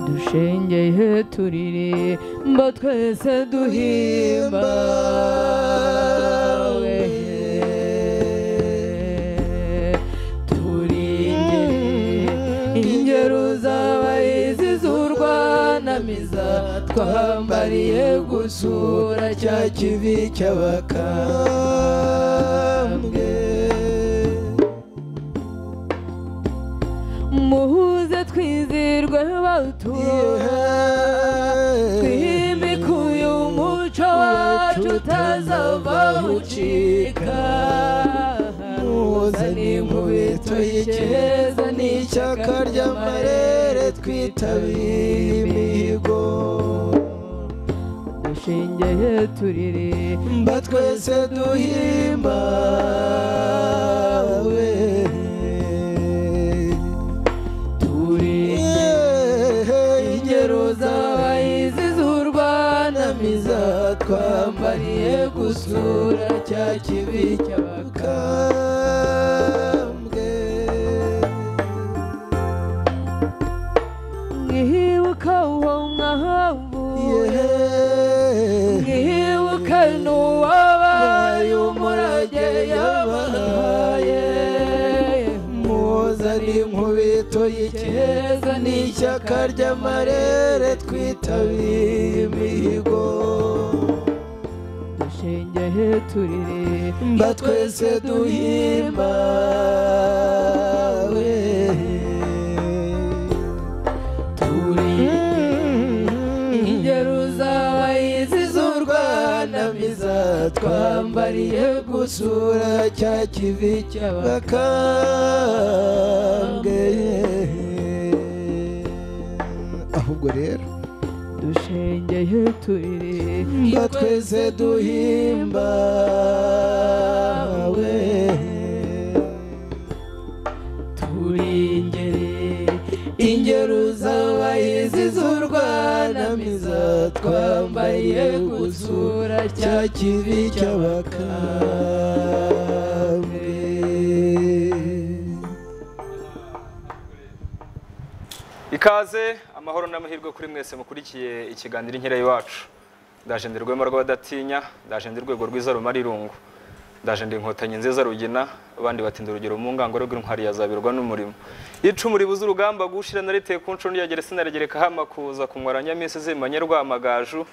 dushengeye turirimba twese duhimbawe ingero z'abahizi z'urwanamiza twambariye gusura cya kivi cy'abakambwe muhuze twizirwe bawutuye twimike uyu muco wacu utazava ucika muzane inkubito y'ikeza n'ishyaka ry'amarere twitabiye imihigo dushingiye turirimba twese duhimbawe ingero z'abahizi z'urwanamiza twambariye gusura cya kivi cy'abakambwe mwibuka uwo mwahavuye mwibuka n'uwabaye umurage yabahaye muzane inkubito y'ikeza n'ishyaka ry'amarere twitabiye imihigo dushingiye turirimba twese duhimbawe ingero z'abahizi z'urwanamiza twambariye gusura cya kivi cy'abakambwe ahubwo rero dushengeye turirimba twese duhimbawe ingero z'abahizi z'urwanamiza twambariye gusura cya kivi cy'abakambwe ikaze amahoro n'amahirwe kuri mwese mukurikiye ikiganiro inkera y'iwacu ndaje ndi rwema rw'abadatinya ndaje ndi rwego rwiza rumara irungu ndaje ndi inkotanyi nziza rugina abandi batinda urugero mu ngango rw'intwari yazabirwa n'umurimo icumu ribuza urugamba gushira nariteye ku ncundi yagere sinaregereka hamakuza kumwaranya misi zimanye rwamagaju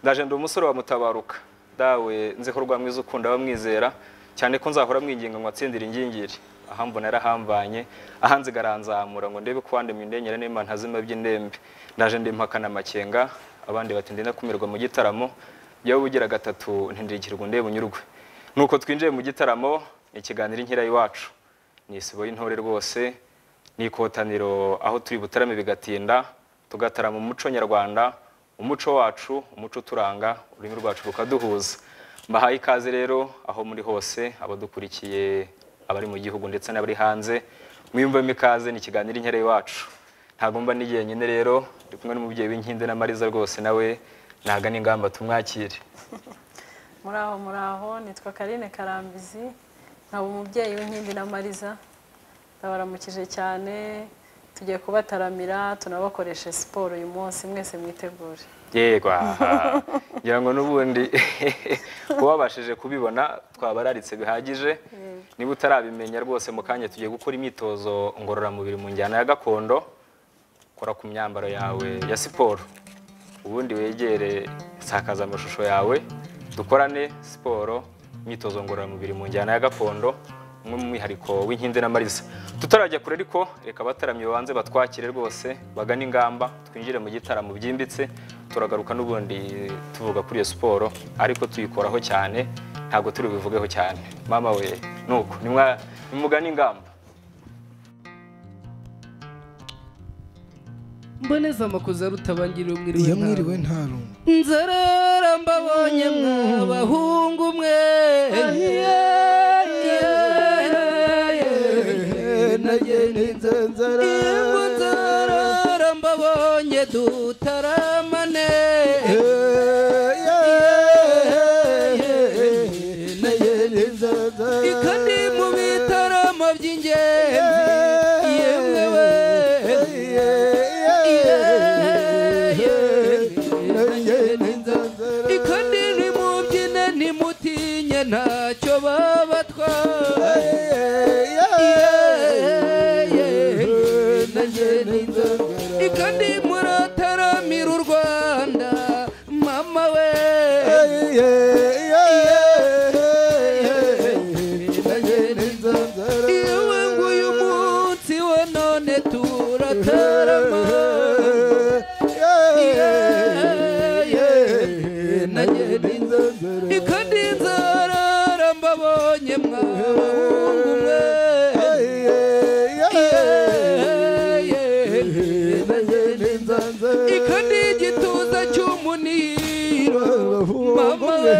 ndaje ndi umusore wa mutabaruka dawe nzeho rwamwiza ukunda bamwizera cyane ko nzahora mwinginga ngo atsindira ingingiri ahambona yarahambanye ahanze garanzamura ngo ndebe kwande mu ndenyera n'Imana ntazima by'indembe ndaje ndi impakana makenga abandi batinde nakumirwa mu gitaramo byawe bugira gatatu ntindirikirwa ndebe unyurwe nuko twinjiye mu gitaramo ikiganiro inkera y'iwacu ni isibo y'intore rwose ni ikotaniro aho turi butarame bigatinda tugatarama umuco nyarwanda umuco wacu umuco turanga ururimi rwacu rukaduhuza mbahaye ikaze rero aho muri hose abadukurikiye abari mu gihugu ndetse n'abari hanze mwiyumvemo ikaze ni ikiganiro inkera y'iwacu ntago mba nigiye nyine rero ndi kumwe n'umubyeyi w'inkinde na Mariza rwose nawe naga n'ingamba tumwakire muraho nitwa Karine Karambizi nkaba umubyeyi w'inkindi na Mariza ndabaramukije cyane tugiye kubataramira tunabakoresha siporo uyu munsi mwese mwitegure yego ngira ngo n'ubundi kubabashije kubibona twabararitse bihagije niba utarabimenya rwose mu kanya tugiye gukora imyitozo ngororamubiri mu njyana ya gakondo kora ku myambaro yawe ya siporo ubundi wegere sakaza amashusho yawe dukorane siporo imyitozo ngororamubiri mu njyana ya gakondo umwe mu mwihariko w'inkinde na Mariza tutarajya kure ariko reka bataramye banze batwakire rwose bagana ingamba twinjire mu gitaramo byimbitse turagaruka n'ubundi tuvuga kuri iyo siporo ariko tuyikoraho cyane ntago turi bivugeho cyane mama we nuko nimugana ingamba mboneza amakosa rutabangiriwe iyo mwiriwe ntarungu nzarara mbabonye mw'abahungu mwe nzarara mbabonye dutaramane ikandi mu bitaramo by'ingenzi yewe ikandi nimubyine nimutinye ntacyo babatwaye ikandi murataramira u Rwanda mama we iwe nguyu munsi wa none turatarama ikandi nzarara mbabonye mw'abahungu mwe ikandi igituza cy'umuniro mama we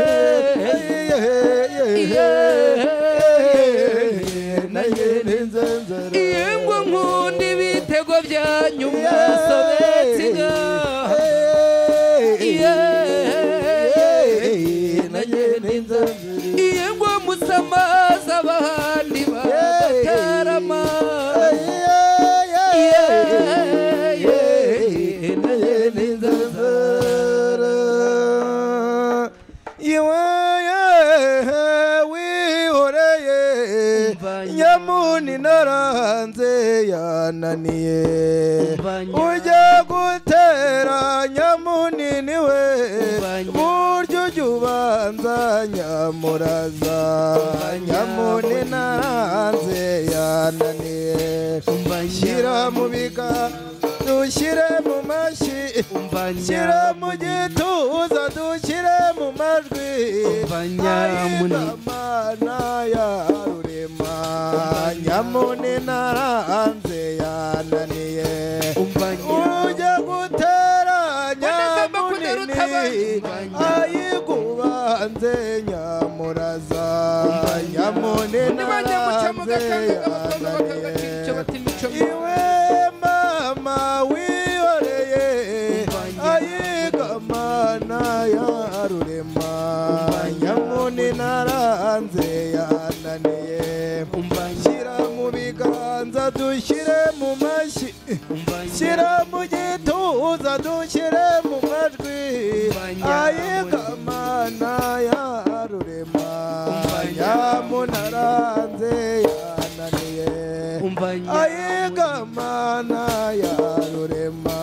iyengwa nkunda ibitego byanyu mwasobetse ngaha iyengwa musamaza abandi bagatarama nyamuni naranze yananiye ujya gutera nyamuni niwe buryo ujya ubanza nyamuraza nyamuni naranze yananiye shyira mu biganza dushyire mu mashyi shyira mu gituza dushyire mu majwi ay'inamana ya rurema nyamuni naranze yananiye ujya gutera nyamunini ayigubanze nyamuraza nyamuni naranze yananiye iwe mama wihoreye ayigamana ya rurema nyamuni naranze yananiye shyira mu biganza dushyire mu mashyi shyira mu gituza dushyire mu majwi ayigamana ya rurema nyamunaranze yananiye ayigamana ya rurema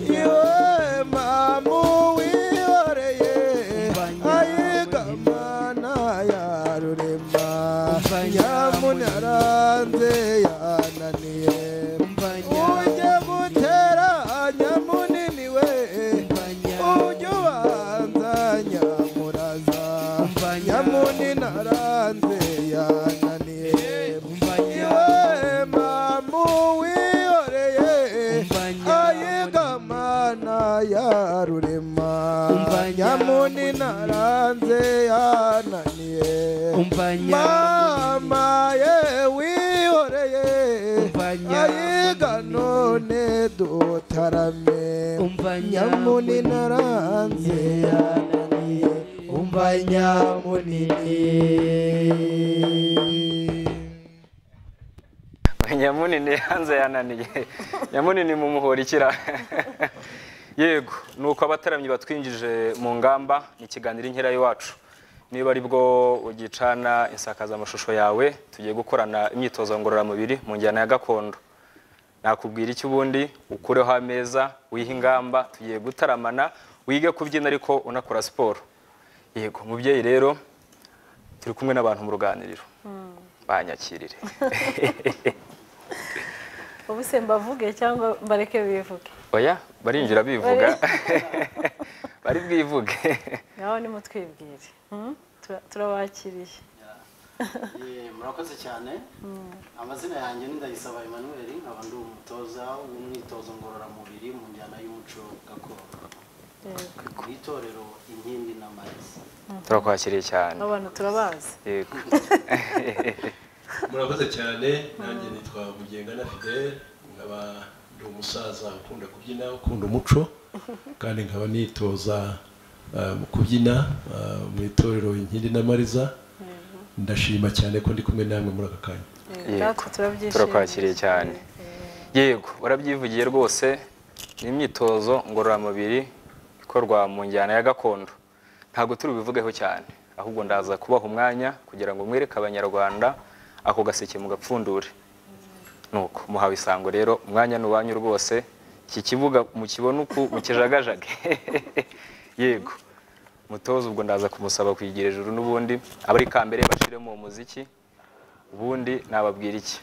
iwe mamu wihoreye ayigamana ya rurema nyamunaranze yananiye ujye gutera nyamunini we ujye ubanza nyamuraza nyamuni naranze yananiye iwe mamu wihoreye ayigamana ya rurema nyamuni naranze yananiye mama ye wihoreye ayiga none dutarame nyamuni naranze yananiye umva nyamunini nyamunini hanze yananiye nyamunini mu muhorikira yego nuko abataramyi batwinjije mu ngamba ni ikiganiro inkera y'iwacu niba ari bwo ugicana insakaza amashusho yawe tugiye gukorana imyitozo ngororamubiri mu njyana ya gakondo nakubwira iki ubundi ukureho ameza wiha ingamba tugiye gutaramana wige kubyina ariko unakora siporo yego mubyeyi rero turi kumwe n'abantu mu ruganiriro banyakirire ubu se mbavuge cyangwa bareke bivuge oya barinjira bivuga bari bwivuge naho ni mutwibwire turabakiriye murakoze cyane. Amazina yanjye ni Ndayisaba Emmanuel, nkaba ndi umutoza w'umwitozo ngororamubiri mu njyana y'umuco gakondo. Ku itorero Inkindi n'Amariza. Turakwakiriye cyane. Abantu turabazi. Yego. Murakoze cyane, nanjye nitwa Mugengana Fidel, nkaba ndi umusaza ukunda kubyina, ukunda umuco, kandi nkaba nitoza mu kubyina mu itorero Inkindi n'Amariza. Ndashima cyane ko ndi kumwe namwe muri aka kanya. Turakwakiriye cyane. Yego, urabyivugiye rwose, ni imyitozo ngororamubiri ikorwa mu njyana ya gakondo. Ntabwo turi bivugeho cyane, ahubwo ndaza kubaha umwanya kugira ngo mwereke abanyarwanda ako gaseke mu gapfundure. Nuko muhawe isango rero, umwanya n'uwanyu rwose, iki kibuga mukibona uku mukijagajage. Yego. Mutozo ubwo ndaza kumusaba kwigira ejuru n'ubundi abari kambere bashiremo umuziki, ubundi nababwira iki.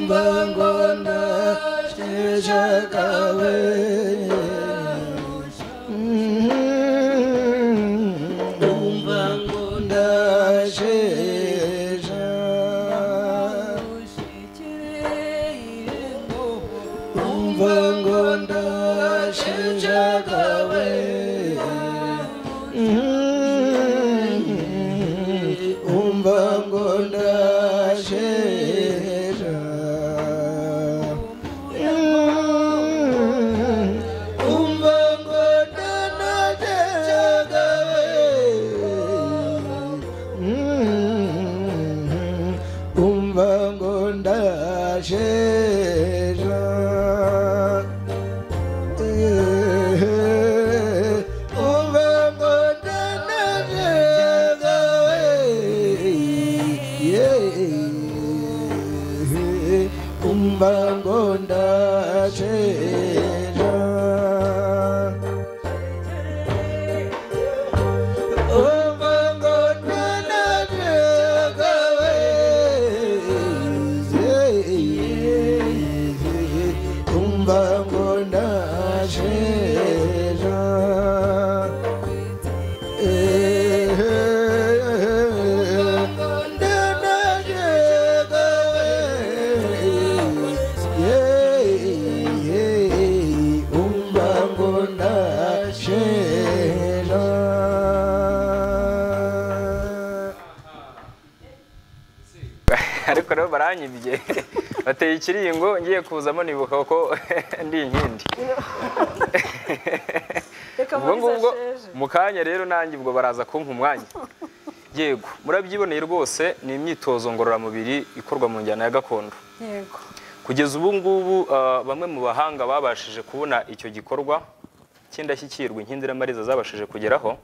umva ngo ndashagawe umva ngo ndasheja umva ngo ndashagawe umva ngo ndasheja umva ngo ndanashagawe umva ngo ndasheja umbango ndashera umbango ndashagawe umbango ndashera ariko rero baranyibye bateye ikiringo ngiye kuzamo nibuka ko ndi inkindi ubwo ngubwo mu kanya rero nanjye ubwo baraza kumpa umwanya yego murabyiboneye rwose ni imyitozo ngororamubiri ikorwa mu njyana ya gakondo yego kugeza ubu ngubu bamwe mu bahanga babashije kubona icyo gikorwa cy'indashyikirwa inkindiramariza zabashije kugeraho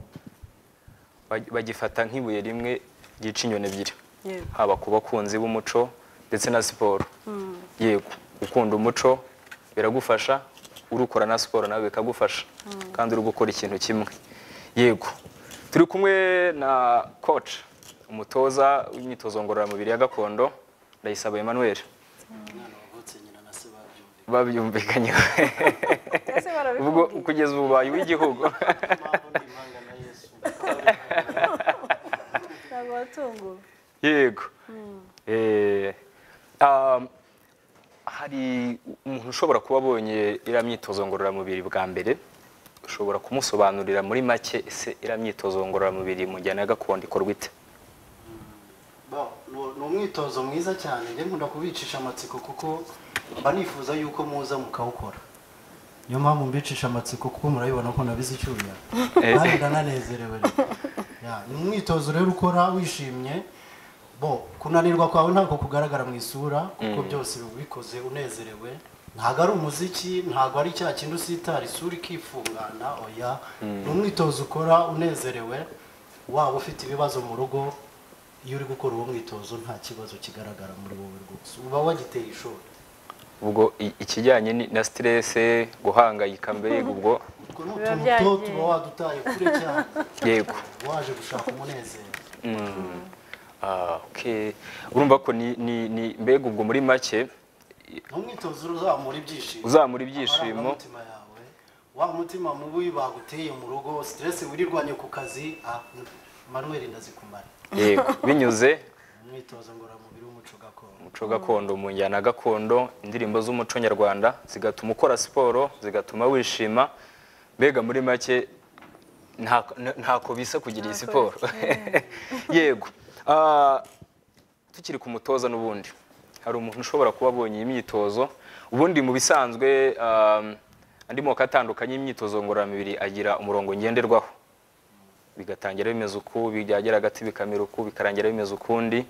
bagifata nk'ibuye rimwe ryica inyoni ebyiri haba ku bakunzi b'umuco ndetse na siporo yego ukunda umuco biragufasha urukora na siporo nawe bikagufasha kandi uri gukora ikintu kimwe yego turi kumwe na coach umutoza w'imyitozo ngororamubiri ya gakondo Ndayisaba Emmanuel babyumvikanye ubwo kugeza ubu bayi w'igihugu yego hari umuntu ushobora kuba abonye iriya myitozo ngororamubiri bwa mbere ushobora kumusobanurira muri make ese iriya myitozo ngororamubiri mu njyana ya gakondo ikorwa ite? ni umwitozo mwiza cyane njye nkunda kubicisha amatsiko kuko mba nifuza yuko muza mukawukora niyo mpamvu mbicisha amatsiko kuko murabibona ko nabize icyuya kandi ndananezerewe ni umwitozo rero ukora wishimye kunanirwa kwawe ntabwo kugaragara mu isura kuko byose bikoze unezerewe ntabwo ari umuziki ntabwo ari cya kintu usitara isura ikifungana oya ni umwitozo ukora unezerewe waba ufite ibibazo mu rugo iyo uri gukora uwo mwitozo nta kibazo kigaragara muri wowe rwose uba wagiteye ishuri ubwo ikijyanye na stress guhangayika mbega ubwo utuntu tuba wadutaye kure cyane yego waje gushaka umunezero okay urumva ko ni mbega ubwo muri make umwitozo uzamura ibyishimo wa mutima mubi baguteye mu rugo stress wirirwanye ku kazi Manuel ndazikumara yego binyuze umwitozo ngororamubiri w'umuco gakondo umuco gakondo mu njyana gakondo indirimbo z'umuco nyarwanda zigatuma ukora siporo zigatuma wishima mbega muri make ntako bisa kugira iyi siporo yego tukiri ku mutoza n'ubundi hari umuntu ushobora kuba abonye iyi myitozo ubundi mu bisanzwe andi moko atandukanye y'imyitozo ngororamubiri agira umurongo ngenderwaho bigatangira bimeze uku byagera hagati bikamera uku bikarangira bimeze ukundi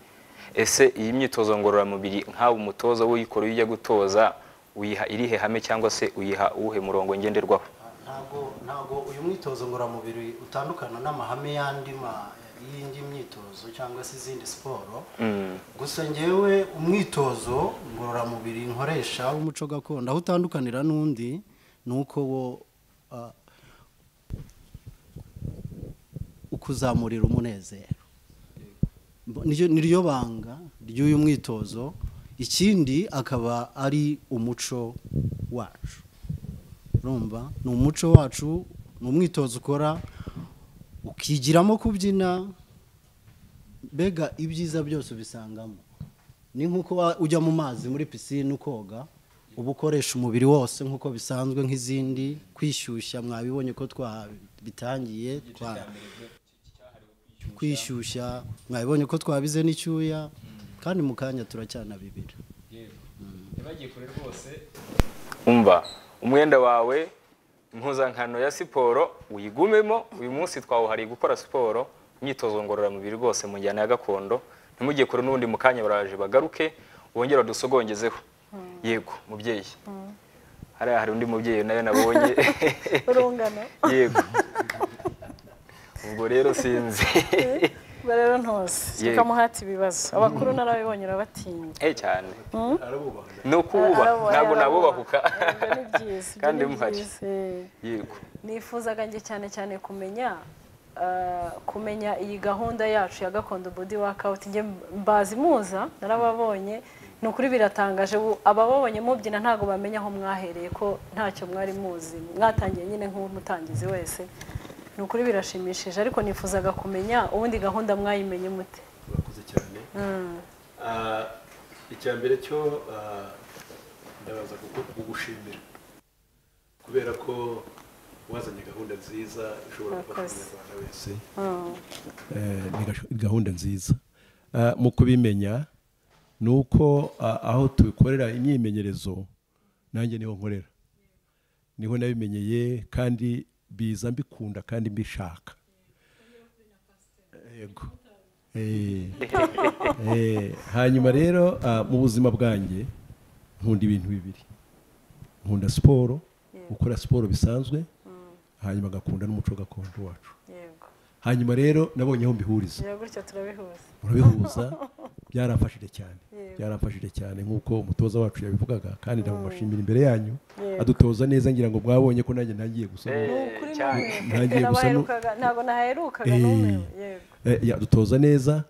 ese iyi myitozo ngororamubiri nk'aho umutoza uyikora ujya gutoza uyiha irihe hame cyangwa se uyiha uwuhe murongo ngenderwaho? ntabwo uyu mwitozo ngororamubiri utandukana n'amahame y'indi myitozo cyangwa se izindi siporo gusa ngewe umwitozo ngororamubiri nkoresha w'umuco gakondo aho utandukanira n'undi ni uko wo ukuzamurira umunezero niryo banga ry'uyu mwitozo ikindi akaba ari umuco wacu urumva ni umuco wacu ni umwitozo ukora ukigiramo kubyina mbega ibyiza byose ubisangamo ni nk'uko ujya mu mazi muri pisine ukoga uba ukoresha umubiri wose nk'uko bisanzwe nk'izindi kwishyushya mwabibonye ko twabitangiye kwishyushya mwabibonye ko twabize n'icyuya kandi mu kanya turacyanabibira umva umwenda wawe impuzankano ya siporo uyigumemo uyu munsi twawuhariye gukora siporo imyitozo ngororamubiri rwose mu njyana ya gakondo ntimujye kure n'ubundi mu kanya baraje bagaruke wongera dusogongezeho yego mubyeyi hariya hari undi mubyeyi nayo nabonye urungano yego ubwo rero sinzi rero ntose tukamuhata ibibazo abakuru narabibonye urabatinya cyane ni ukububaha ntabwo nabubahuka kandi muhari yego nifuzaga njye cyane kumenya iyi gahunda yacu ya gakondo body workout njye mbazi muza narababonye ni ukuri biratangaje abababonye mubyina ntabwo bamenya aho mwahereye ko ntacyo mwari muzi mwatangiye nyine nk'umutangizi wese ni ukuri birashimishije ariko nifuzaga kumenya ubundi gahunda mwayimenye mute urakoze cyane icya mbere cyo ndabaza kugushimira kubera ko wazanye gahunda nziza ishobora gufasha umunyarwanda wese ni gahunda nziza mu kubimenya ni uko aho tubikorera imyimenyerezo nanjye niho nkorera niho nabimenyeye kandi biza mbikunda kandi mbishaka yego hanyuma rero mu buzima bwanjye nkunda ibintu bibiri nkunda siporo gukora siporo bisanzwe hanyuma agakunda n'umuco gakondo wacu hanyuma rero nabonye aho mbihuriza murabihuza byaramfashije cyane nk'uko umutoza wacu yabivugaga kandi ndamubashimira imbere yanyu adutoza neza ngira ngo mwabonye ko nanjye ntangiye gusa ntabwo naherukaga n'umwe adutoza neza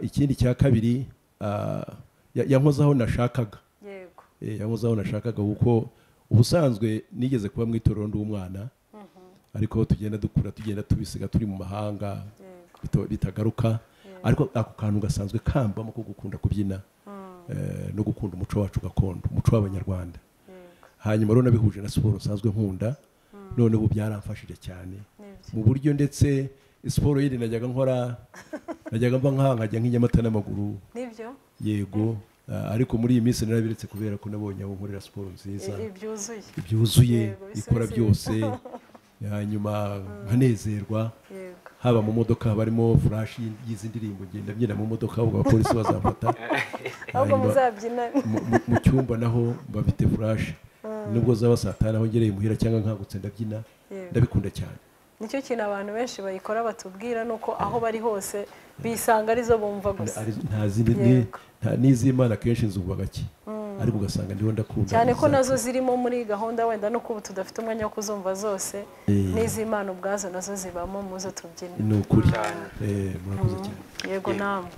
ikindi cya kabiri yankozaho nashakaga kuko ubusanzwe nigeze kuba mu itorero ndi umwana ariko tugenda dukura tugenda tubisiga turi mu mahanga bitagaruka ariko ako kantu gasanzwe kambamo ko gukunda kubyina no gukunda umuco wacu gakondo umuco w'abanyarwanda hanyuma rero nabihuje na siporo nsanzwe nkunda noneho byaramfashije cyane mu buryo ndetse siporo yindi najyaga mva nkajya nk'inyamata n'amaguru yego ariko muri iyi minsi narabiretse kubera ko nabonye aho nkorera siporo nziza ibyuzuye ikora byose hanyuma nkanezerwa haba mu modoka barimo flash y'izi ndirimbo ngenda mbyina mu modoka ubwo abapolisi bazamfata mu cyumba naho bafite flash nubwo zaba saa tanu aho ngereye muhira cyangwa nkagutse ndabyina ndabikunda cyane nicyo kintu abantu benshi bayikora batubwira nuko aho bari hose bisanga arizo bumva gusa nta n'iz'Imana kenshi nzuba gake ariko ugasanga ndiho ndakunda cyane ko nazo zirimo muri gahunda wenda nuko ubu tudafite umwanya wo kuzumva zose n'iz'Imana ubwazo nazo zibamo muzo tubyina ni ukuri murakoze cyane yego namwe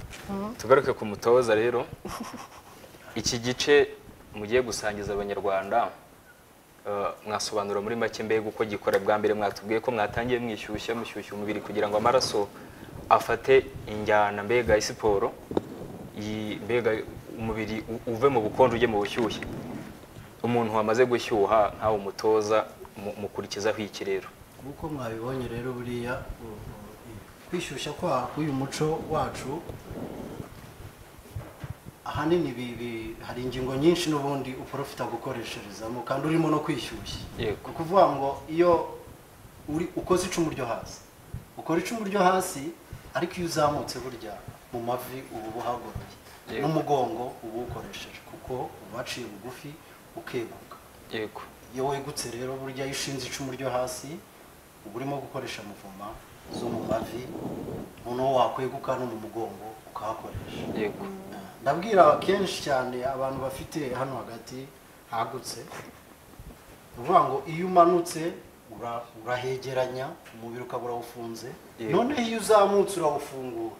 tugaruke ku mutoza rero iki gice mugiye gusangiza abanyarwanda mwasobanura muri make mbega uko gikora bwa mbere mwatubwiye ko mwatangiye mushyushya umubiri kugira ngo amaraso afate injyana mbega isiporo mbega umubiri uve mu bukonje ujye mu bushyushye umuntu wamaze gushyuha nkawe umutoza mukurikizaho iki rero nk'uko mwabibonye rero buriya kwishyushya k'uyu muco wacu ahanini hari ingingo nyinshi n'ubundi uprofita gukoresherezamo kandi urimo no kwishyushya ni ukuvuga ngo iyo ukoze icumu ryo hasi ukora icumu ryo hasi ariko iyo uzamutse burya mu mavi uba uhagoroye n'umugongo uba ukoresheje kuko uba waciye bugufi ukeguka iyo wegutse rero burya iyo ushinze icumu ryo hasi uba urimo gukoresha muvuma zo mu mavi noneho wakweguka no mu mugongo ukahakoresha ndabwira kenshi cyane abantu bafite hano hagati hagutse uvuga ngo iyo umanutse urahegeranya umubiri ukaba urawufunze noneho iyo uzamutse urawufungura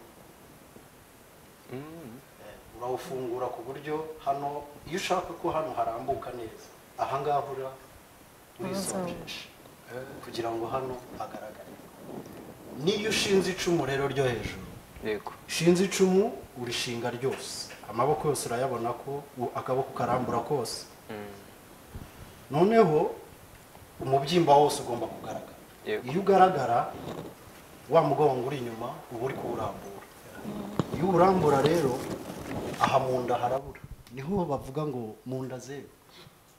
bawufungura ku buryo hano iyo ushaka ko hano harambuka neza ahangaha urisonjesha kugira ngo hano hagaragare. Niyo ushinze icumu rero ryo hejuru, yego, ushinze icumu urishinga ryose, amaboko yose urayabona ko akaboko karambura kose. Noneho umubyimba wose ugomba kugaragara. Iyo ugaragara wa mugongo uri inyuma uba uri kuwurambura. Iyo urambura rero aha mu nda harabura, niho bavuga ngo mu nda zeru.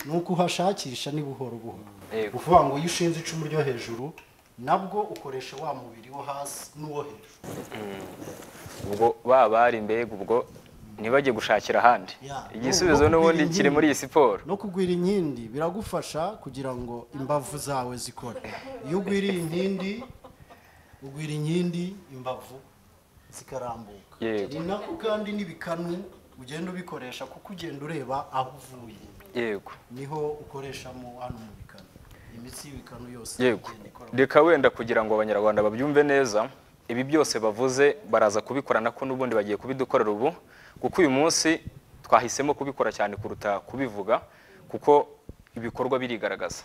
Nuko uhashakisha ni buhoro buhoro. Uvuga ngo iyo ushinze icumu ryo hejuru nabwo ukoresha wa mubiri wo hasi n'uwo hejuru. Ubwo bari mbega ubwo ntibajye gushakira ahandi. Igisubizo n'ubundi kiri muri iyi siporo. No kugwira inkindi biragufasha kugira ngo imbavu zawe zikore. Iyo ugwiriye inkindi imbavu zikarambuka. Ni nako kandi n'ibikanu ugenda ubikoresha kuko ugenda ureba aho uvuye. Yego. Niho ukoreshamo hano mu bikanu. Imitsi y'ibikanu yose. Yego. Reka wenda kugira ngo abanyarwanda babyumve neza, ibi byose bavuze baraza kubikorana ko n'ubundi bagiye kubidukorera ubu, kuko uyu munsi twahisemo kubikora cyane kuruta kubivuga, kuko ibikorwa birigaragaza.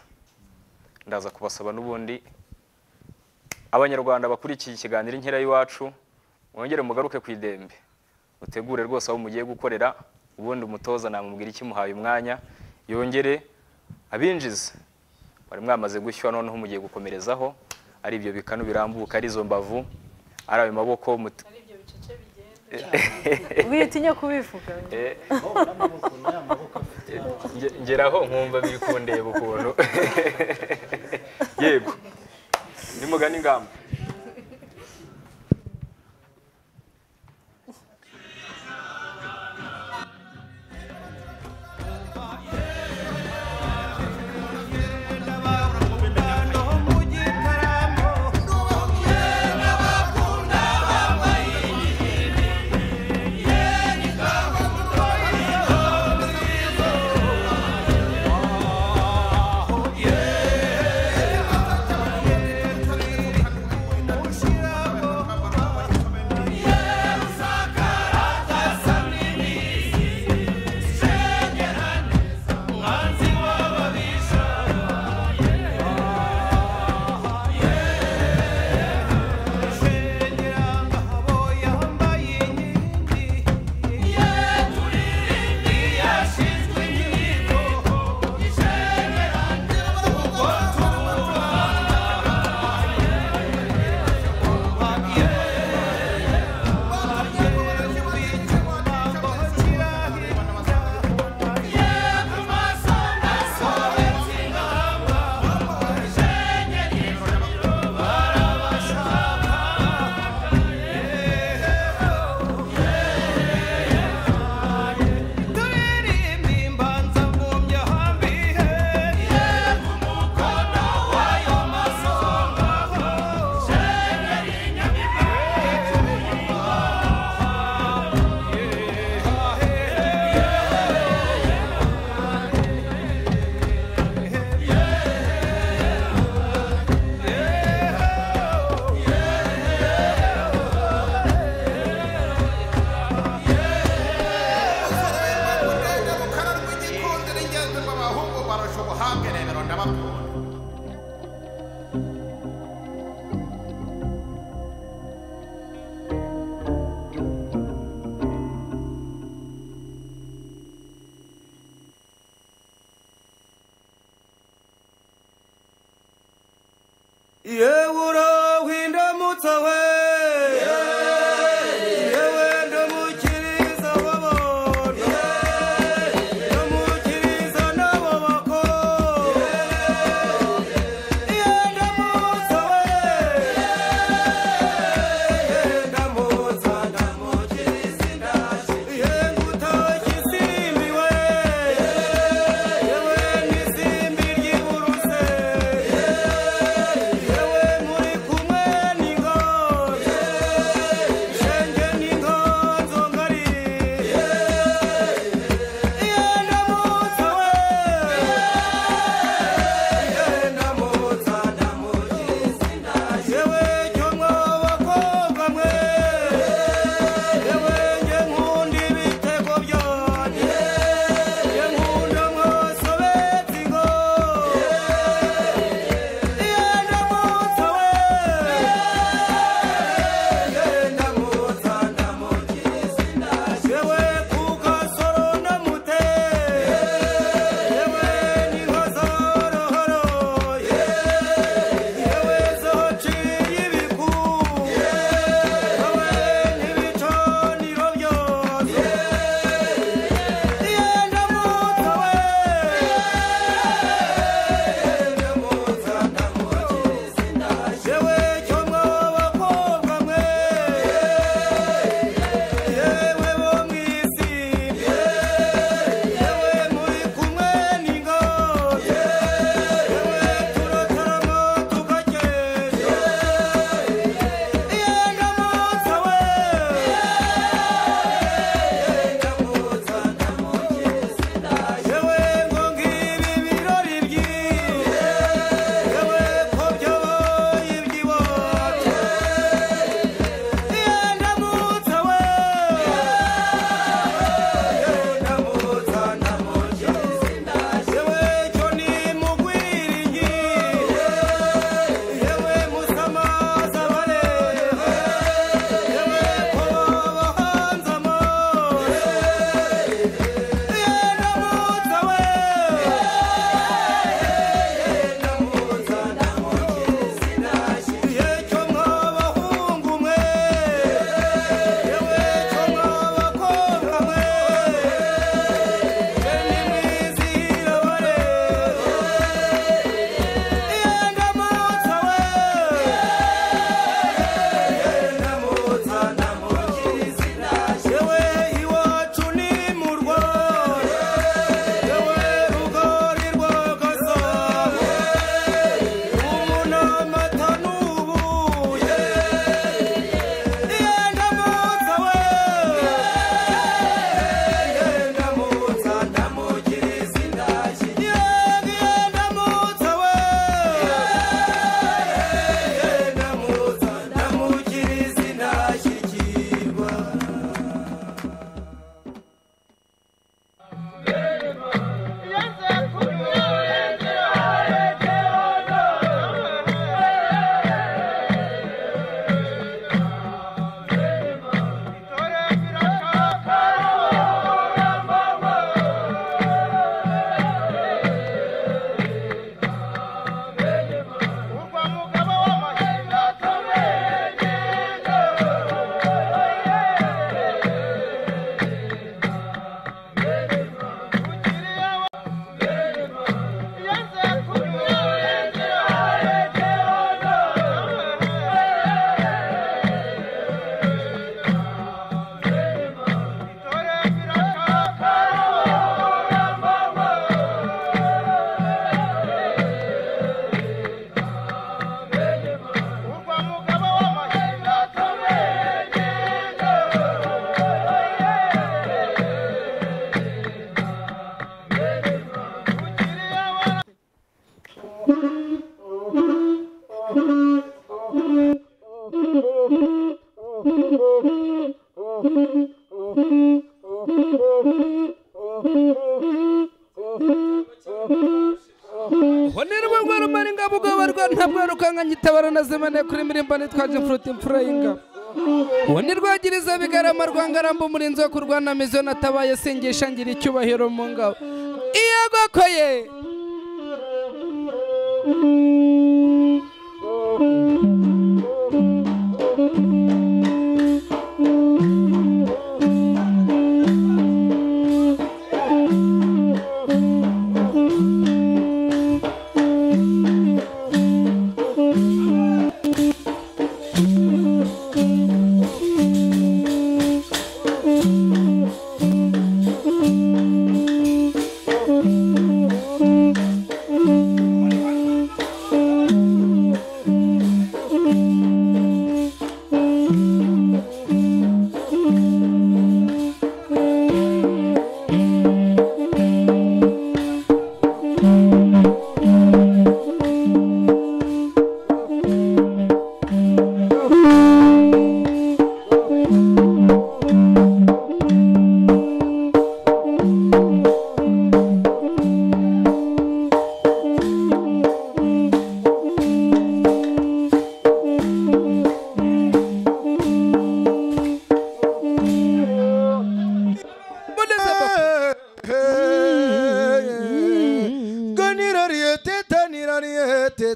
Ndaza kubasaba n'ubundi abanyarwanda bakurikiye ikiganiro inkera y'iwacu, mwongere mugaruke ku idembe, utegure rwose aho mugiye gukorera, ubundi umutoza namubwira iki muhaye umwanya, yongere abinjize. Bari mwamaze gushywa, noneho mugiye gukomerezaho ari ibyo bikanu birambuka, ari izo mbavu, ari ayo maboko, ari ibyo bicece bigenda. Witinya kubivuga. Ngeraho nkumva biri kundeba ukuntu. Yego. Nimugana ingamba. Honirwa ngwaro maringa bugabarwa ntabwo rukanga nyitabara nazimane kuri mirimba nitwaje mfruti mfura y'ingabo Honirwagiriza bigarama rwangarambo murinzi wo kurwana mizo natabaye singisha ngira icyubahiro mu ngabo iyagokoye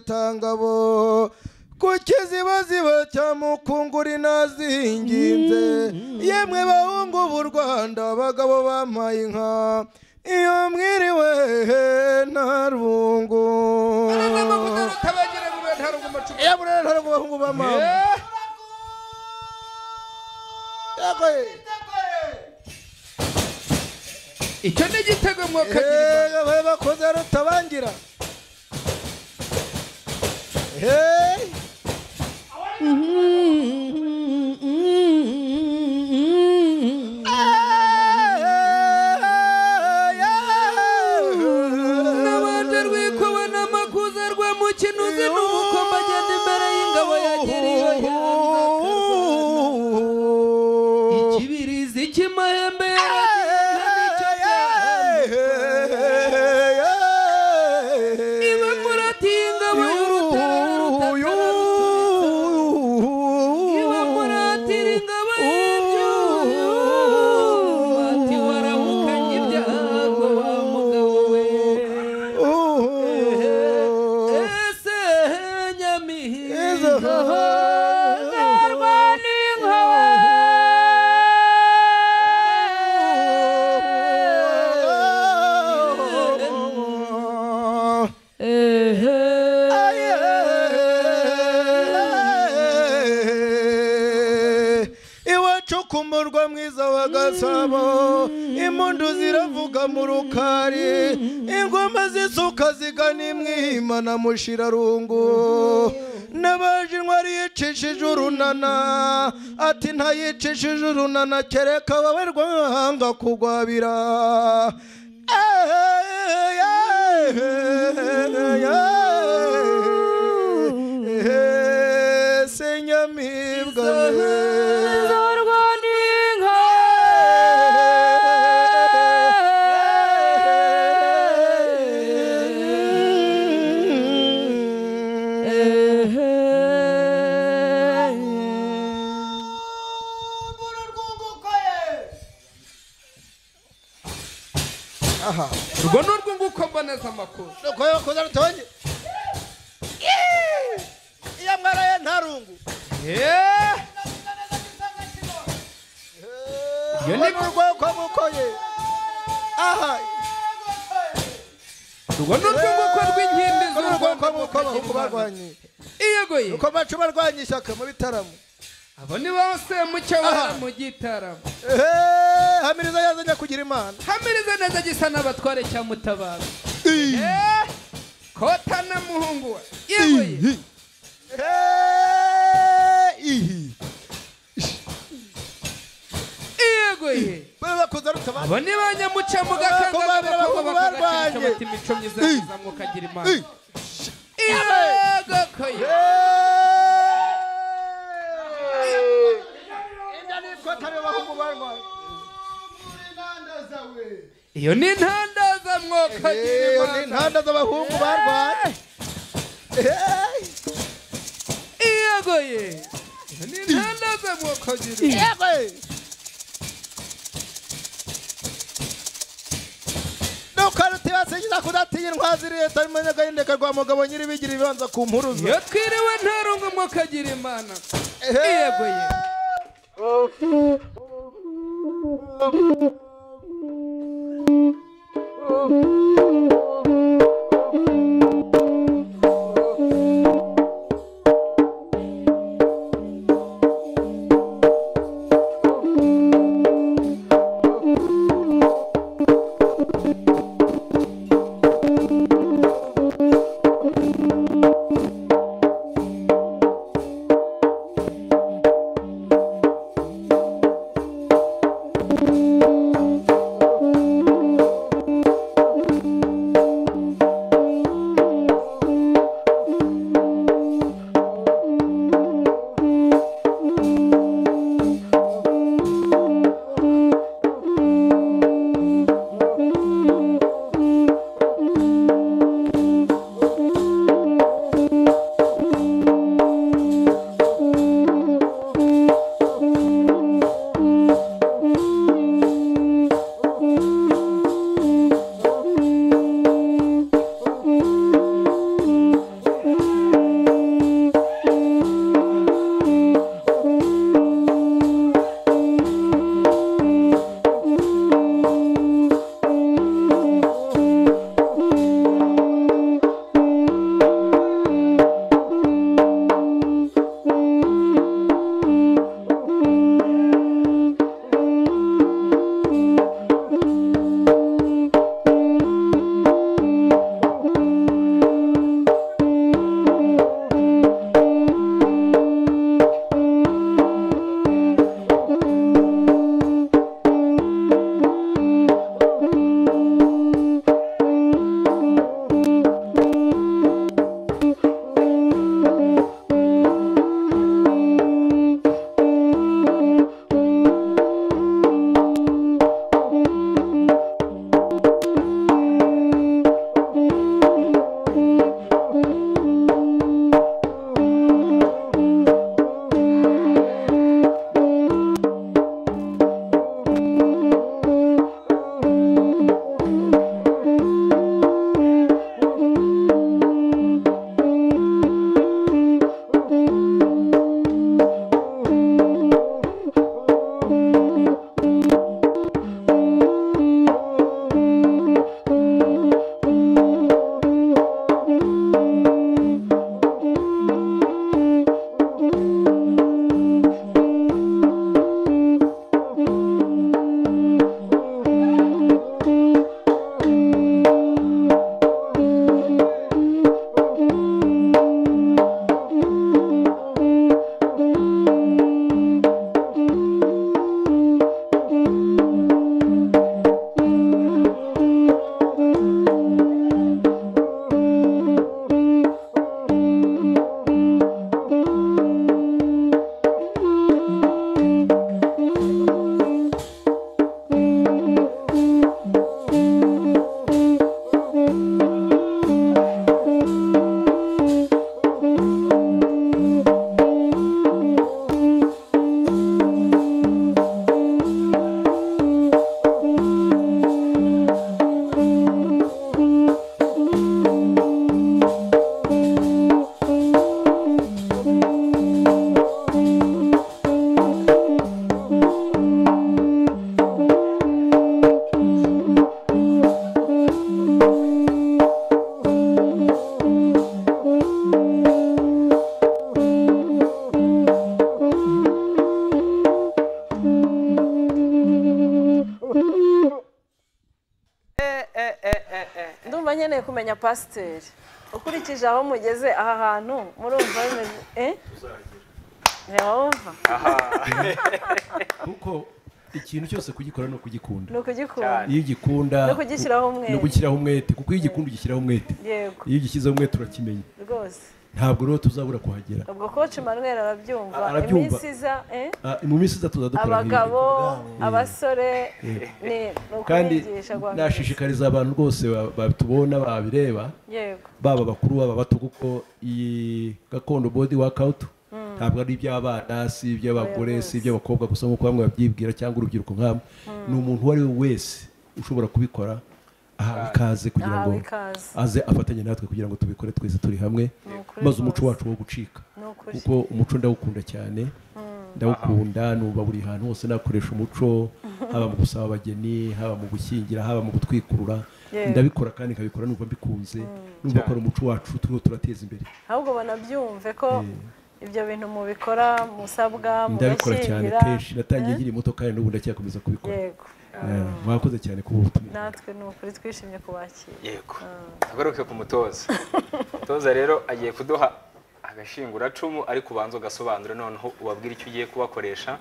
tangabo kukizibaziba cya mukunguri nazinginze yemwe bahungu b'u Rwanda abagabo bampaye inka iyo mwiriwe nta rungu ntarungu bahungu ba mama icyo ni igitego mwakagira bakoze rutabangira hey nabanje rwikuba n'amakuza rwa mukinuzi n'ubukombe agenda imbere y'ingabo yagiriye ikibirizi cy'amahembe kumurwa mwiza wa Gasabo impundu ziravuga mu rukari ingoma zisuka zigana imwima na mushirarungu nabaje intwari yicishije urunana ati ntayicishije urunana kereka bawe rwanga kugwabira senyamibwa urwo ni urwunguko mboneza amakuru nuko yakoze rutonye iya mwaraye ntarungu iyo ni urwuko mukoye aha urwo ni urwunguko rw'inkindi z'urwuko muko barwanye iyegoye uko bacu barwanye ishyaka mu bitaramo abo ni bose mucyo bara mu gitaramo hamiriza yazanye kugira imana hamiriza neza gisa n'abatware cya mutabara kota na muhungu we yegoye yegoye bakoze rutabara abo ni banyamuca mu gakanga bakobwa bakagashisha bati imico myiza yazamwe ukagira imana yegoye inda nitwa tabe bahungu abahungu barwanye iyo ni intandaza mwokagira iyo imana ni intanda z'abahungu barwanye iyagoye iyo ni intandaza mwokagira yewe nukaruti basingiza kudatinya intwazi leta imenya agahindeka rwa mugabo nyiri bigira ibibanza ku mpuruza iyo twiriwe ntarungu mwokagira imana iyagoye ndumva nkeneye kumenya pasiteri ukurikije aho mugeze aha hantu murumva bimeze kuko ikintu cyose kugikora no kugikunda no kugikunda iyo ugikunda no kugishyiraho umwete no kugishyiraho umwete kuko iyo ugikunda ugishyiraho umwete yego iyo ugishyizeho umwete urakimenya rwose ntabwo rero tuzabura kuhagera. ubwo coach Emmanuel arabyumva Arabyumva. iminsi iza mu minsi iza tuzadukora abagabo abasore kandi nashishikariza abantu rwose batubona babireba yego baba bakuru baba bato kuko iyi gakondo body workout ntabwo ari iby'abana si iby'abagore si iby'abakobwa gusa nk'uko bamwe babyibwira cyangwa urubyiruko nk'amwe ni umuntu uwo ari we wese ushobora kubikora ahawe ikaze kugira ngo aze afatanye natwe kugira ngo tubikore twese turi hamwe maze umuco wacu wo gucika kuko umuco ndawukunda cyane ndawukunda nuba buri hantu hose nakoresha umuco haba mu gusaba abageni haba mu gushyingira haba mu gutwikurura ndabikora kandi nkabikora numva mbikunze numva ko umuco wacu turiho turateza imbere ahubwo banabyumve ko ibyo bintu mubikora musabwa ndabikora cyane kenshi natangiye nkiri muto kandi n'ubu ndacyakomeza kubikora yego mwakoze cyane kuba ubutumire natwe ni ukuri twishimye kubakira yego agaruke ku mutoza umutoza rero agiye kuduha agashinguracumu ariko ubanza ugasobanura noneho ubabwira icyo ugiye kubakoresha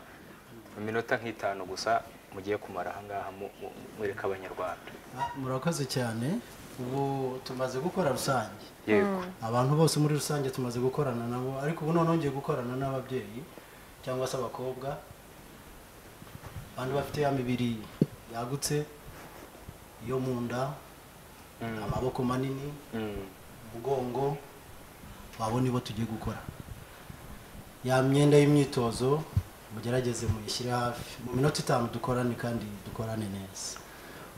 mu minota nk'itanu gusa mugiye kumara aha ngaha mwereka abanyarwanda. Murakoze cyane. Ubu tumaze gukora rusange yego abantu bose muri rusange tumaze gukorana nabo ariko ubu noneho ngiye gukorana n'ababyeyi cyangwa se abakobwa abantu bafite ya mibiri yagutse yo mu nda amaboko manini umugongo wabo nibo tugiye gukora ya myenda y'imyitozo mugerageze muyishyire hafi mu minota 5 dukorane kandi dukorane neza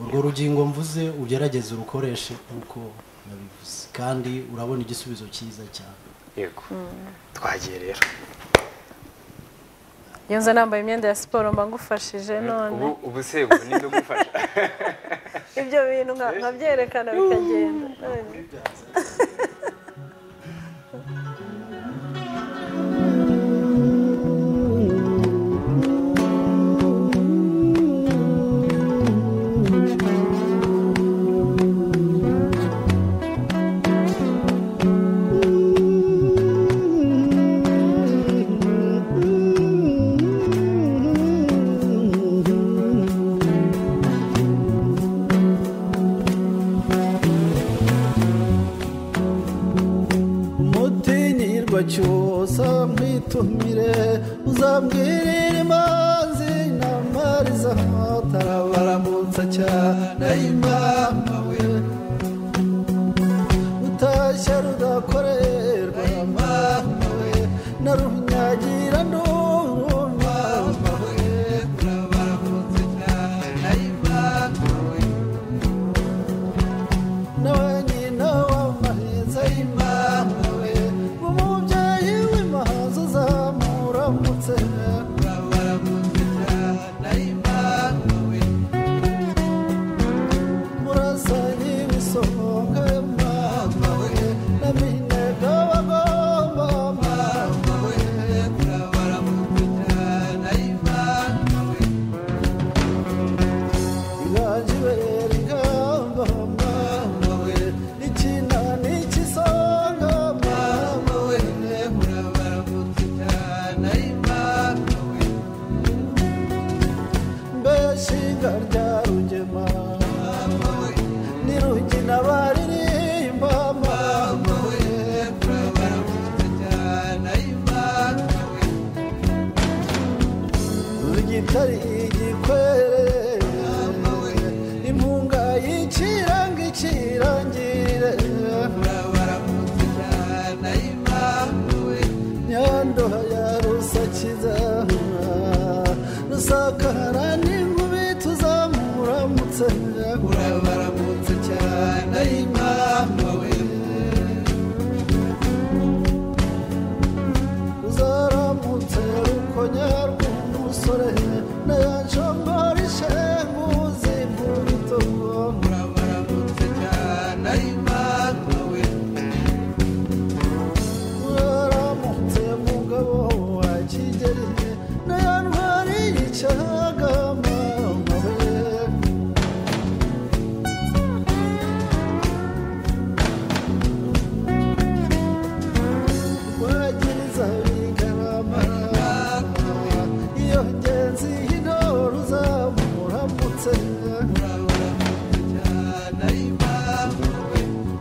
urwo rugingo mvuze ugerageze urukoreshe uko nabivuze kandi urabona igisubizo cyiza cyane yego twagiye rero yonza nambaye imyenda ya siporo mba ngufashije none ubu se ubu ninde ugufasha ibyo bintu nkabyerekana bikagenda cyose mwitumire uzambwirira imanzi namariza tarabaramutsa cyane imama we utashya rudakorerwa mama we narunyagira nduru mama we tarabaramutsa cyane imama we nawe nyina w'amaheza imama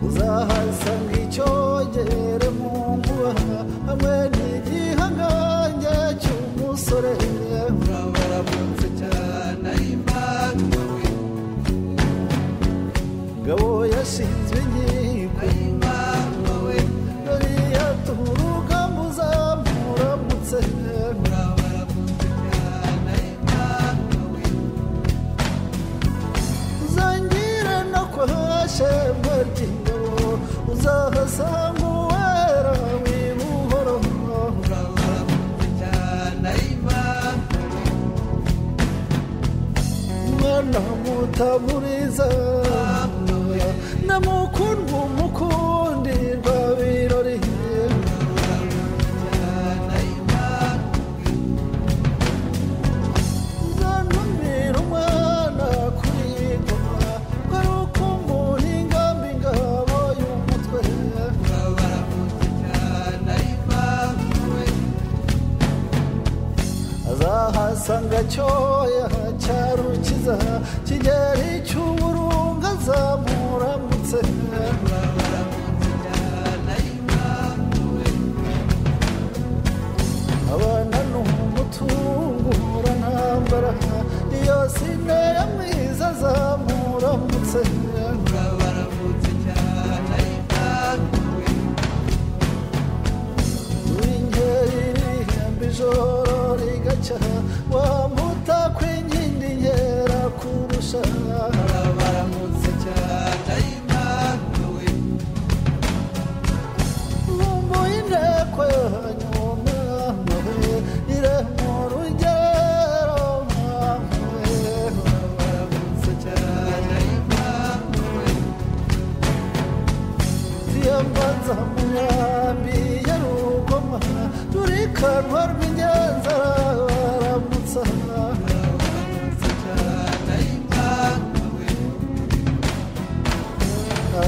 uzahasanga icyogere mu mwana mutamuriza namukundwa umukundirwa birori zantumira umwana kuri ngoma garuka umuhinga mbingabo y'umutwe azahasanga cyoya cyarukiza kigeri cy'uburunga zamuramutse abana n'umutungura ntambara iyo sine ya mwiza zamuramutse ijoro rigaca wamuta kwinkindi nkera kurusha baramutse cyane imanuwe umbuye inteko yanyuma ire mu rugero baramutse cyane imanuwe tiyambanza mu yambi ya rugoma turikanwa rw'inyanza baramutsa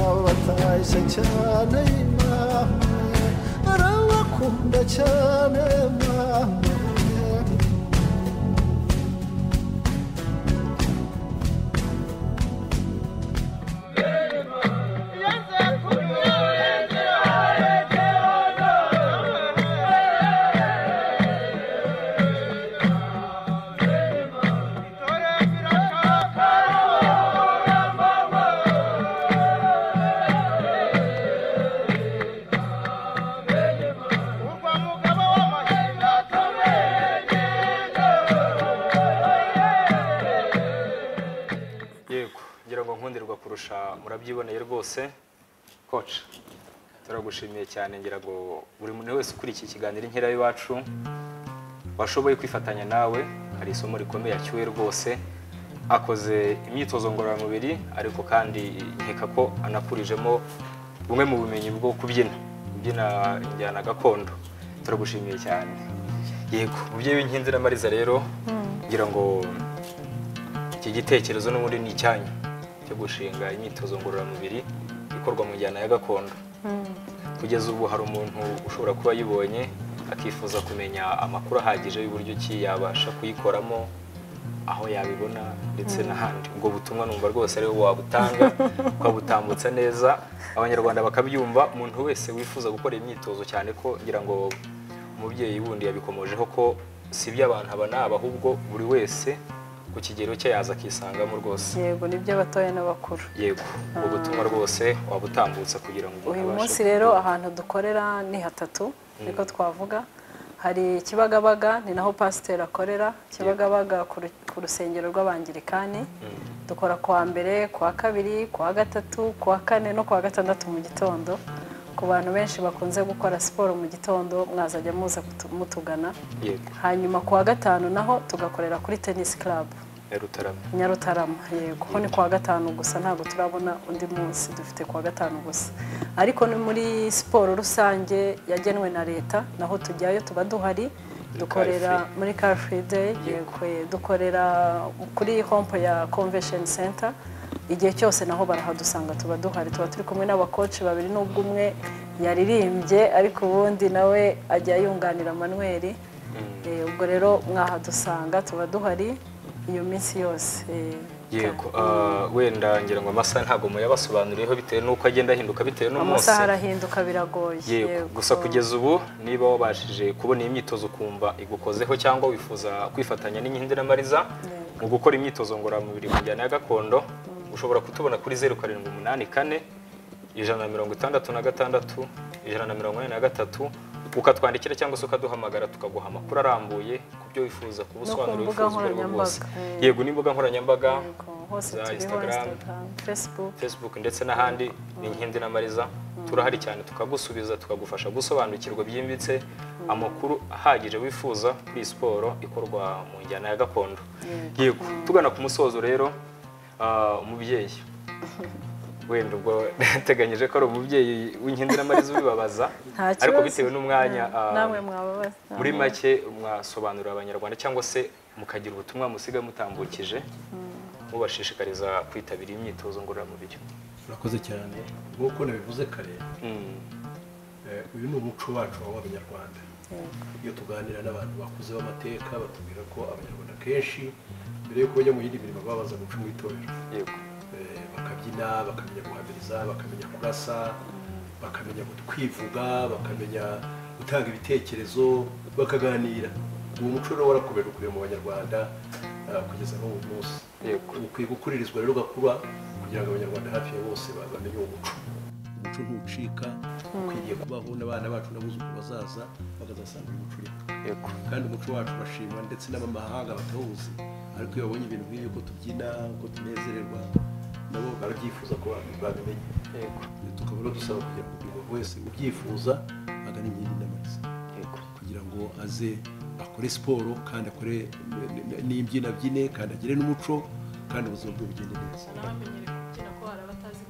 abatashye cyane imamwe arabakunda cyane mamwe murabyiboneye rwose coach turagushimiye cyane ngira ngo buri muntu wese ukurikiye ikiganiro inkera y'iwacu washoboye kwifatanya nawe hari isomo rikomeye acyuye rwose akoze imyitozo ngororamubiri ariko kandi nkeka ko anakurijemo bumwe mu bumenyi bwo kubyina injyana gakondo turagushimiye cyane yego umubyeyi w'inkinzi na Mariza rero ngira ngo iki gitekerezo n'ubundi ni icyanyu cyo gushinga imyitozo ngororamubiri ikorwa mu njyana ya gakondo kugeza ubu hari umuntu ushobora kuba yibonye akifuza kumenya amakuru ahagije y'uburyo ki yabasha kuyikoramo aho yabibona ndetse n'ahandi ubwo butumwa numva rwose ariwo wabutanga ukabutambutsa neza abanyarwanda bakabyumva umuntu wese wifuza gukora imyitozo cyane ko ngira ngo umubyeyi wundi yabikomojeho ko si by'abantu abanaba ahubwo buri wese ku kigero cye yaza akisangamo rwose yego nibyo abatoya n'abakuru yego ubwo butumwa rwose wabutambutsa kugira ngo uyu munsi rero ahantu dukorera ni hatatu niko twavuga hari Kibagabaga ni naho pasiteri akorera Kibagabaga ku rusengero rw'abangirikani dukora kuwa mbere kuwa kabiri kuwa gatatu kuwa kane no kuwa gatandatu mu gitondo ku bantu benshi bakunze gukora siporo mu gitondo mwazajya muza mutugana hanyuma kuwa gatanu naho tugakorera kuri tennis club Nyarutarama yego ko ni kuwa gatanu gusa ntabwo turabona undi munsi dufite kuwa gatanu gusa ariko ni muri siporo rusange yagenwe na leta naho tujyayo tuba duhari dukorera muri Car Free Day dukorera kuri hompo ya Convention Center igihe cyose naho barahadusanga tuba duhari tuba turi kumwe n'abakoci babiri n'ubwo umwe yaririmbye ariko ubundi nawe ajya yunganira Manuel ubwo rero mwahadusanga tuba duhari iyo minsi yose yego wenda ngira ngo amasaha ntabwo muyabasobanuriyeho bitewe n'uko agenda ahinduka bitewe n'umunsi amasaha arahinduka biragoye yego gusa kugeza ubu niba wabashije kubona imyitozo kumva igukozeho cyangwa wifuza kwifatanya n'inkindi na Mariza mu gukora imyitozo ngororamubiri mu njyana ya gakondo ushobora kutubona kuri 0784 166 143 ukatwandikira cyangwa se ukaduhamagara tukaguha amakuru arambuye ku byo wifuza kubusobanura wifuza bwose yego n'imbuga nkoranyambaga za Instagram, Facebook ndetse n'ahandi ni Inkindi na Mariza turahari cyane tukagusubiza tukagufasha gusobanukirwa byimbitse amakuru ahagije wifuza kuri siporo ikorwa mu njyana ya gakondo. Yego tugana ku musozo rero umubyeyi wenda ubwo nateganyije ko ari umubyeyi w'inkindiramarezi ubibabaza ariko bitewe n'umwanya namwe mwababaza muri make mwasobanurira abanyarwanda cyangwa se mukagira ubutumwa musiga mutambukije mubashishikariza kwitabira imyitozo ngororamubiri. urakoze cyane nk'uko nabivuze kare uyu ni umuco wacu w'abanyarwanda. iyo tuganira n'abantu bakuze b'amateka batubwira ko abanyarwanda kenshi mbere yo kujya mu yindi mirimo babaza guca mu itorero bakabyina bakamenya guhamiriza bakamenya kurasa bakamenya kwivuga bakamenya gutanga ibitekerezo bakaganira. uwo muco rero warakomeje ukuriye mu banyarwanda kugeza n'ubu munsi. ukwiye gukuririzwa rero ugakura kugira ngo abanyarwanda hafi ya bose bamenye uwo muco. umuco ntucika ukwiriye kubaho n'abana bacu n'abuzukuru bazaza bakazasanga uyu muco uriho. kandi umuco wacu urashimwa ndetse n'abamahanga batawuzi ariko iyo babonye ibintu nk'ibi ko tubyina ko tunezererwa nabo barabyifuza ko babimenya. tukaba rero dusaba kugira ngo buri muntu wese ubyifuza agana inkindiramarezi kugira ngo aze akore siporo kandi akore n'imbyino abyine kandi agire n'umuco kandi ubuzima bwe bugende neza.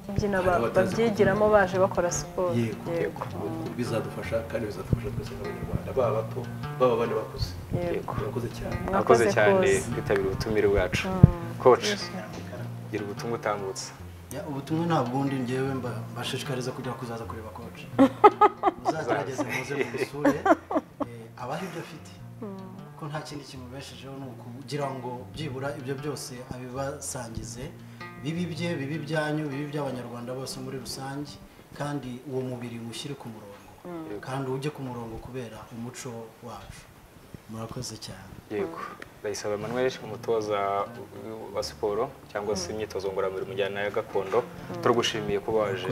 imbyino babyigiramo baje bakora siporo. yego bizadufasha kandi bizadufasha twese nk'abanyarwanda baba bato baba bane bakuze. murakoze cyane. mwakoze cyane kwitabira ubutumire bwacu. coach gira ubutumwa utambutse. ubutumwa nta bundi ngewe mbashishikariza kujya kuzaza kureba coach. muzagerageze muze musure abaho ibyo afite ko nta kindi kimubeshejeho ni ukugira ngo byibura ibyo byose abibasangize bibi bye bibi byanyu bibi by'abanyarwanda bose muri rusange kandi uwo mubiri mushyire ku murongo kandi ujye ku murongo kubera umuco wacu. murakoze cyane. yego Ndayisaba Emmanuel umutoza wa siporo cyangwa se imyitozo ngororamubiri mu njyana ya gakondo turagushimiye ko baje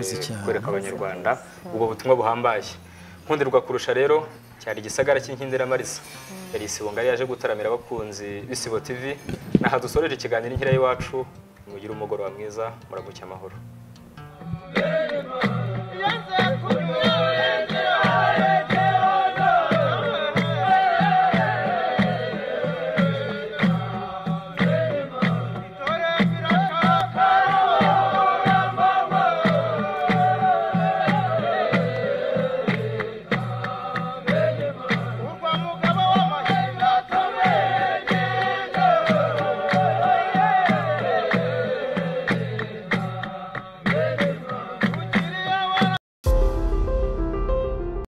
kwereka abanyarwanda ubwo butumwa buhambaye. Nkundirwa kurusha rero cyari igisagara cy'inkindiramarezi yari Isibo ngari yaje gutaramira abakunzi b'Isibo TV naha dusoreje ikiganiro inkira y'iwacu. Mugire umugoroba mwiza muramuke amahoro.